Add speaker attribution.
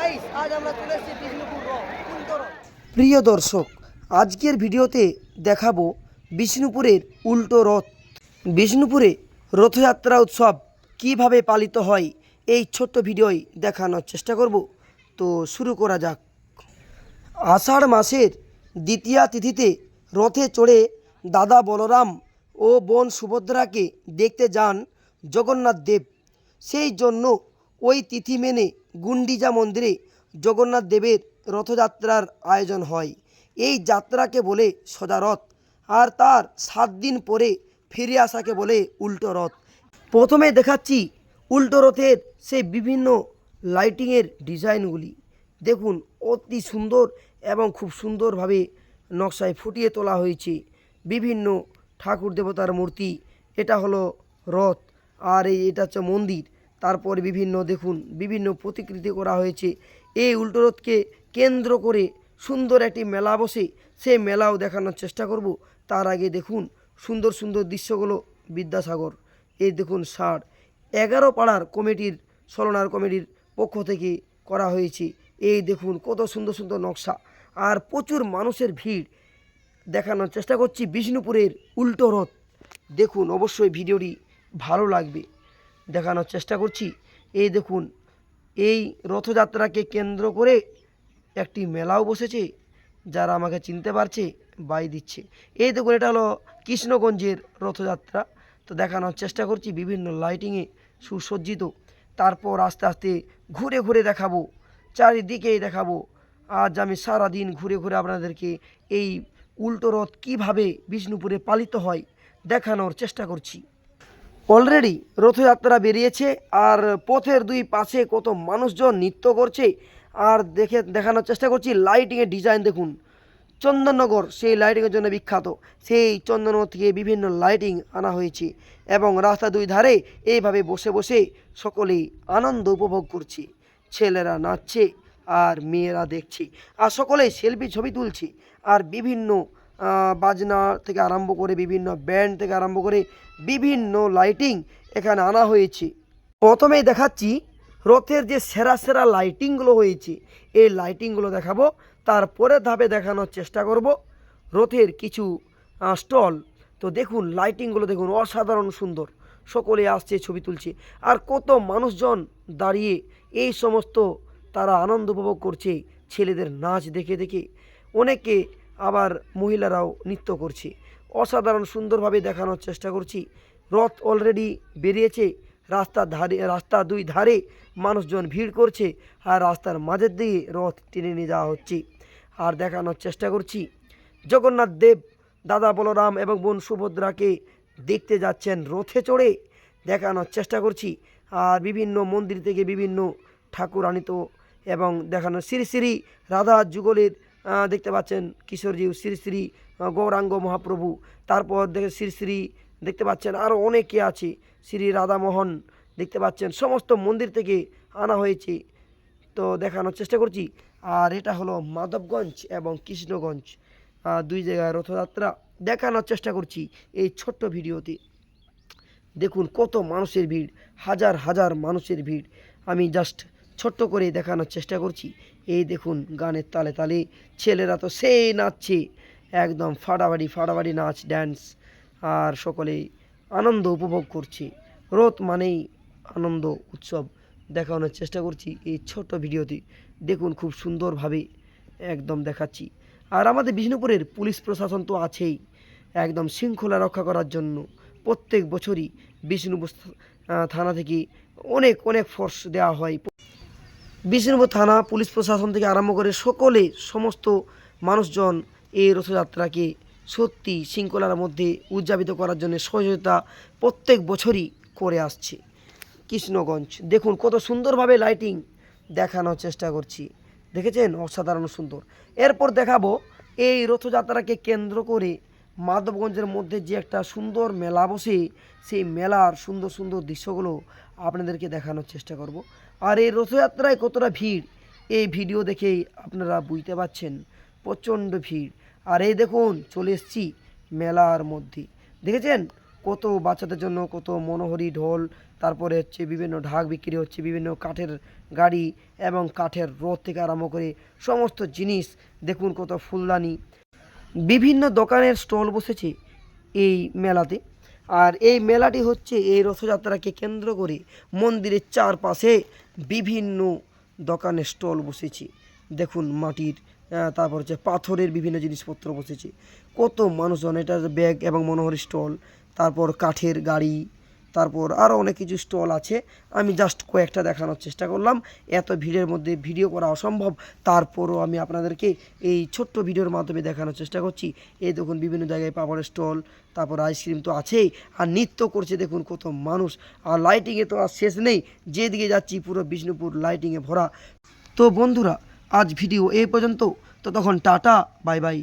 Speaker 1: Guys আজ আমরা চলে এসেছি বিষ্ণুপুর উল্টো রথ।
Speaker 2: প্রিয় দর্শক, আজকের ভিডিওতে দেখাবো বিষ্ণুপুরের উল্টো রথ। বিষ্ণুপুরে রথযাত্রা উৎসব কিভাবে পালিত হয় এই ছোট্ট ভিডিওয় দেখানোর চেষ্টা করব। তো শুরু করা যাক। আষাঢ় মাসের দ্বিতীয়া তিথিতে রথে চড়ে দাদা বলরাম ও বোন সুভদ্রাকে দেখতে যান জগন্নাথ দেব। সেই জন্য ওই তিথি মেনে গুন্ডিচা মন্দিরে জগন্নাথ দেবের রথযাত্রার আয়োজন হয়। এই যাত্রাকে বলে সোজা রথ, আর তার 7 দিন পরে ফিরে আসাকে বলে উল্টো রথ। প্রথমে দেখাচ্ছি উল্টো রথের সেই বিভিন্ন লাইটিংয়ের ডিজাইনগুলি। দেখুন, অতি সুন্দর এবং খুব সুন্দরভাবে নকশায় ফুটিয়ে তোলা হয়েছে বিভিন্ন ঠাকুর দেবতার মূর্তি। এটা হলো রথ, আর এটা হচ্ছে মন্দির। তারপর বিভিন্ন প্রতিকৃতি করা হয়েছে। এই উল্টো রথকে কেন্দ্র করে সুন্দর একটি মেলা বসে, সেই মেলাও দেখানোর চেষ্টা করব। তার আগে দেখুন সুন্দর সুন্দর দৃশ্যগুলো। বিদ্যাসাগর, এই দেখুন 11 পাড়ার কমিটির, সলনার কমিটির পক্ষ থেকে করা হয়েছে। এই দেখুন কত সুন্দর সুন্দর নকশা, আর প্রচুর মানুষের ভিড়। দেখানোর চেষ্টা করছি বিষ্ণুপুরের উল্টো রথ। দেখুন, অবশ্যই ভিডিওটি ভালো লাগবে। দেখানোর চেষ্টা করছি। এই দেখুন, এই রথযাত্রাকে কেন্দ্র করে একটি মেলাও বসেছে। যারা আমাকে চিনতে পারছে বাই দিচ্ছে। এই দেখুন, এটা হলো কৃষ্ণগঞ্জের রথযাত্রা। তো দেখানোর চেষ্টা করছি বিভিন্ন লাইটিংয়ে সুসজ্জিত। তারপর আস্তে আস্তে ঘুরে ঘুরে দেখাবো, চারিদিকেই দেখাবো। আজ আমি সারাদিন ঘুরে ঘুরে আপনাদেরকে এই উল্টো রথ কীভাবে বিষ্ণুপুরে পালিত হয় দেখানোর চেষ্টা করছি। অলরেডি রথযাত্রা বেরিয়েছে, আর পথের দুই পাশে কত মানুষজন নৃত্য করছে। আর দেখানোর চেষ্টা করছি লাইটিংয়ের ডিজাইন। দেখুন, চন্দননগর সেই লাইটিংয়ের জন্য বিখ্যাত। সেই চন্দননগর থেকে বিভিন্ন লাইটিং আনা হয়েছে, এবং রাস্তা দুই ধারে এইভাবে বসে বসে সকলেই আনন্দ উপভোগ করছে। ছেলেরা নাচছে আর মেয়েরা দেখছে, আর সকলেই সেলফি ছবি তুলছে। আর বিভিন্ন বাজনা থেকে আরম্ভ করে, বিভিন্ন ব্যান্ড থেকে আরম্ভ করে বিভিন্ন লাইটিং এখানে আনা হয়েছে। প্রথমেই দেখাচ্ছি রথের যে সেরা সেরা লাইটিংগুলো হয়েছে, এই লাইটিংগুলো দেখাবো। তারপরে ধাপে দেখানোর চেষ্টা করব রথের কিছু স্টল। তো দেখুন লাইটিংগুলো, দেখুন অসাধারণ সুন্দর। সকলে আসছে, ছবি তুলছে, আর কত মানুষজন দাঁড়িয়ে এই সমস্ত তারা আনন্দ উপভোগ করছে ছেলেদের নাচ দেখে দেখে। অনেকে আবার মহিলারাও নৃত্য করছে। অসাধারণ সুন্দরভাবে দেখানোর চেষ্টা করছি। রথ অলরেডি বেরিয়েছে। রাস্তা দুই ধারে মানুষজন ভিড় করছে, আর রাস্তার মাঝের দিকে রথ টেনে নিয়ে যাওয়া হচ্ছে। আর দেখানোর চেষ্টা করছি জগন্নাথ দেব দাদা বলরাম এবং বোন সুভদ্রাকে দেখতে যাচ্ছেন রথে চড়ে। দেখানোর চেষ্টা করছি। আর বিভিন্ন মন্দির থেকে বিভিন্ন ঠাকুর আনিত, এবং দেখানো শ্রী শ্রী রাধা যুগলের দেখতে পাচ্ছেন কিশোরজিউ, শ্রী শ্রী গৌরাঙ্গ মহাপ্রভু। তারপর শ্রী শ্রী দেখতে পাচ্ছেন আরও অনেকে আছে, শ্রী রাধামোহন দেখতে পাচ্ছেন। সমস্ত মন্দির থেকে আনা হয়েছে। তো দেখানোর চেষ্টা করছি। আর এটা হলো মাধবগঞ্জ এবং কৃষ্ণগঞ্জ, দুই জায়গায় রথযাত্রা দেখানোর চেষ্টা করছি এই ছোট্ট ভিডিওতে। দেখুন কত মানুষের ভিড়, হাজার হাজার মানুষের ভিড়। আমি জাস্ট ছোট্ট করে দেখানোর চেষ্টা করছি। এই দেখুন গানের তালে তালে ছেলেরা তো সেই নাচছে, একদম ফাটাফাটি নাচ ড্যান্স, আর সকলে আনন্দ উপভোগ করছে। রথ মানেই আনন্দ উৎসব। দেখানোর চেষ্টা করছি এই ছোট্ট ভিডিওতে। দেখুন খুব সুন্দরভাবে একদম দেখাচ্ছি। আর আমাদের বিষ্ণুপুরের পুলিশ প্রশাসন তো আছেই, একদম শৃঙ্খলা রক্ষা করার জন্য প্রত্যেক বছরই বিষ্ণুপুর থানা থেকে অনেক অনেক ফোর্স দেওয়া হয়। বিষ্ণুপুর থানা পুলিশ প্রশাসন থেকে আরম্ভ করে সকলে, সমস্ত মানুষজন এই রথযাত্রাকে সত্যি শৃঙ্খলার মধ্যে উদযাপিত করার জন্য সহযোগিতা প্রত্যেক বছরই করে আসছে। কৃষ্ণগঞ্জ দেখুন কত সুন্দরভাবে লাইটিং দেখানোর চেষ্টা করছি। দেখেছেন, অসাধারণ সুন্দর। এরপর দেখাবো এই রথযাত্রাকে কেন্দ্র করে মাধবগঞ্জের মধ্যে যে একটা সুন্দর মেলা বসে, সেই মেলার সুন্দর সুন্দর দৃশ্যগুলো আপনাদেরকে দেখানোর চেষ্টা করব। আর এই রথযাত্রায় কতটা ভিড় এই ভিডিও দেখেই আপনারা বুঝতে পারছেন, প্রচণ্ড ভিড়। আর এই দেখুন চলে এসেছি মেলার মধ্যে। দেখেছেন কত বাচ্চাদের জন্য কত মনোহরি ঢোল, তারপরে হচ্ছে বিভিন্ন ঢাক বিক্রি হচ্ছে, বিভিন্ন কাঠের গাড়ি এবং কাঠের রথ থেকে আরম্ভ করে সমস্ত জিনিস, দেখুন কত ফুলদানি, বিভিন্ন দোকানের স্টল বসেছে এই মেলাতে। আর এই মেলাটি হচ্ছে এই রথযাত্রাকে কেন্দ্র করে মন্দিরের চারপাশে বিভিন্ন দোকানের স্টল বসেছে। দেখুন মাটির, তারপর হচ্ছে পাথরের বিভিন্ন জিনিসপত্র বসেছে, কত মানুষজন, এটা ব্যাগ এবং মনোহরি স্টল, তারপর কাঠের গাড়ি, তারপর আরও অনেক কিছু স্টল আছে। আমি জাস্ট কয়েকটা দেখানোর চেষ্টা করলাম, এত ভিড়ের মধ্যে ভিডিও করা অসম্ভব, তারপরও আমি আপনাদেরকে এই ছোট্ট ভিডিওর মাধ্যমে দেখানোর চেষ্টা করছি। এই দেখুন বিভিন্ন জায়গায় পাপড়ের স্টল, তারপর আইসক্রিম তো আছেই, আর নৃত্য করছে দেখুন কত মানুষ, আর লাইটিংয়ে তো আর শেষ নেই, যেদিকে যাচ্ছি পুরো বিষ্ণুপুর লাইটিংয়ে ভরা। তো বন্ধুরা, আজ ভিডিও এই পর্যন্ত, তো তখন টাটা, বাই বাই।